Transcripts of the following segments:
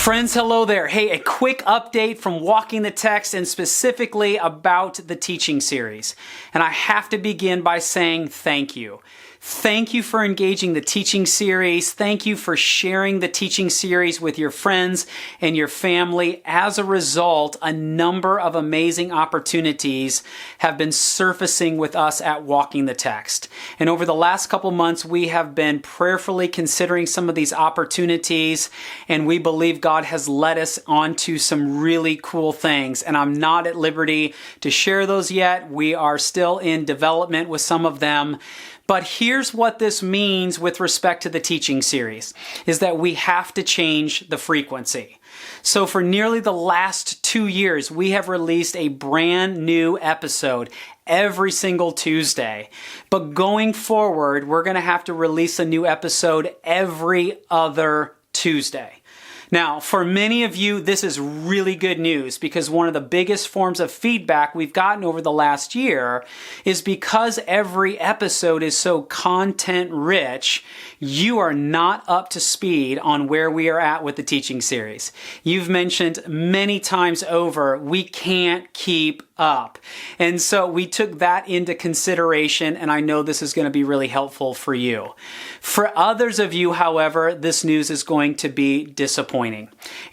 Friends, hello there. Hey, a quick update from Walking the Text and specifically about the teaching series. And I have to begin by saying thank you. Thank you for engaging the teaching series. Thank you for sharing the teaching series with your friends and your family. As a result, a number of amazing opportunities have been surfacing with us at Walking the Text. And over the last couple months, we have been prayerfully considering some of these opportunities, and we believe God has led us onto some really cool things. And I'm not at liberty to share those yet. We are still in development with some of them. But here's what this means with respect to the teaching series, is that we have to change the frequency. So for nearly the last 2 years, we have released a brand new episode every single Tuesday. But going forward, we're going to have to release a new episode every other Tuesday. Now, for many of you, this is really good news because one of the biggest forms of feedback we've gotten over the last year is because every episode is so content rich, you are not up to speed on where we are at with the teaching series. You've mentioned many times over, we can't keep up. And so we took that into consideration, and I know this is going to be really helpful for you. For others of you, however, this news is going to be disappointing.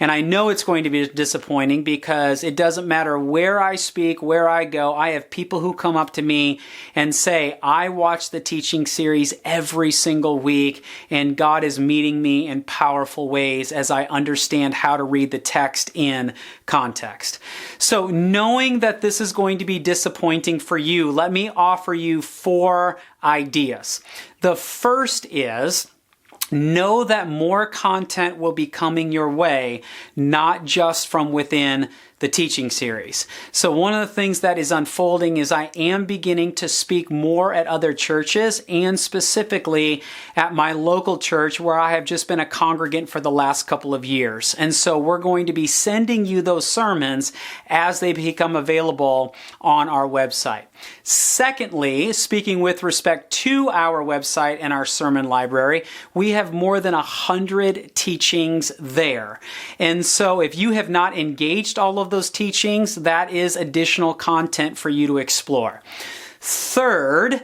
And I know it's going to be disappointing because it doesn't matter where I speak, where I go. I have people who come up to me and say, I watch the teaching series every single week, and God is meeting me in powerful ways as I understand how to read the text in context. So knowing that this is going to be disappointing for you, let me offer you 4 ideas. The first is, know that more content will be coming your way, not just from within the teaching series. So one of the things that is unfolding is I am beginning to speak more at other churches and specifically at my local church where I have just been a congregant for the last couple of years. And so we're going to be sending you those sermons as they become available on our website. Secondly, speaking with respect to our website and our sermon library, we have more than 100 teachings there. And so if you have not engaged all of those teachings, that is additional content for you to explore. Third,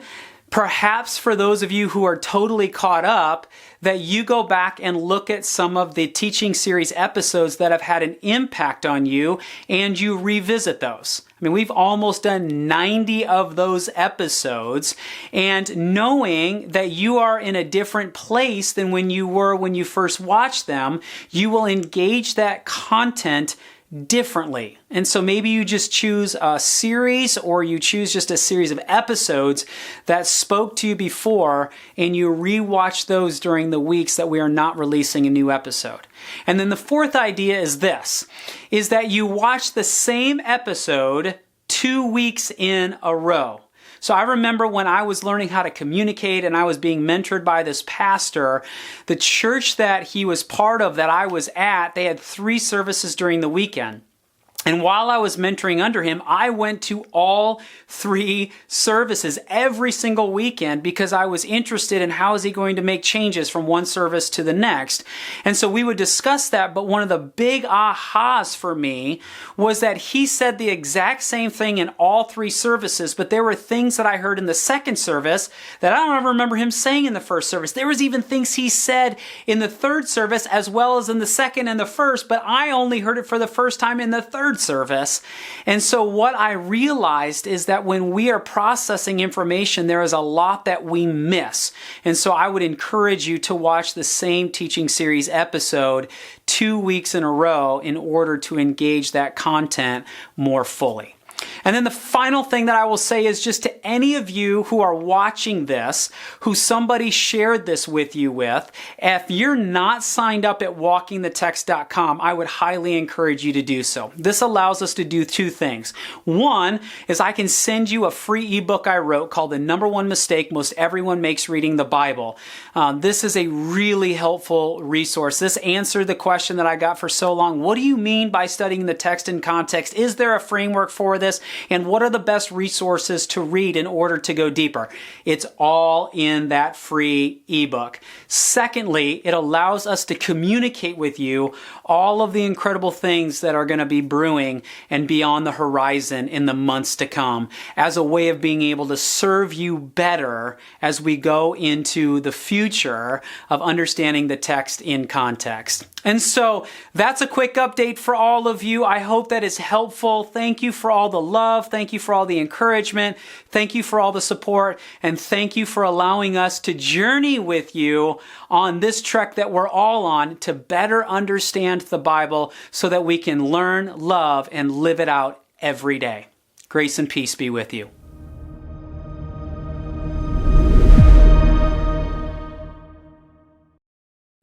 perhaps for those of you who are totally caught up, that you go back and look at some of the teaching series episodes that have had an impact on you and you revisit those. I mean, we've almost done 90 of those episodes, and knowing that you are in a different place than when you were when you first watched them, you will engage that content differently. And so maybe you just choose a series or you choose just a series of episodes that spoke to you before and you rewatch those during the weeks that we are not releasing a new episode. And then the fourth idea is this, is that you watch the same episode 2 weeks in a row. So I remember when I was learning how to communicate and I was being mentored by this pastor, the church that he was part of that I was at, they had 3 services during the weekend. And while I was mentoring under him, I went to all 3 services every single weekend because I was interested in how is he going to make changes from one service to the next. And so we would discuss that, but one of the big ahas for me was that he said the exact same thing in all 3 services, but there were things that I heard in the second service that I don't ever remember him saying in the first service. There was even things he said in the third service as well as in the second and the first, but I only heard it for the first time in the third service. And so what I realized is that when we are processing information, there is a lot that we miss. And so I would encourage you to watch the same teaching series episode 2 weeks in a row in order to engage that content more fully. And then the final thing that I will say is just to any of you who are watching this, who somebody shared this with you with, if you're not signed up at walkingthetext.com, I would highly encourage you to do so. This allows us to do 2 things. One is I can send you a free ebook I wrote called The Number One Mistake Most Everyone Makes Reading the Bible. This is a really helpful resource. This answered the question that I got for so long. What do you mean by studying the text in context? Is there a framework for this? this, and what are the best resources to read in order to go deeper. It's all in that free ebook. Secondly, it allows us to communicate with you all of the incredible things that are going to be brewing and be on the horizon in the months to come as a way of being able to serve you better as we go into the future of understanding the text in context. And so that's a quick update for all of you. I hope that is helpful. Thank you for all the love. Thank you for all the encouragement. Thank you for all the support. And thank you for allowing us to journey with you on this trek that we're all on to better understand the Bible so that we can learn, love, and live it out every day. Grace and peace be with you.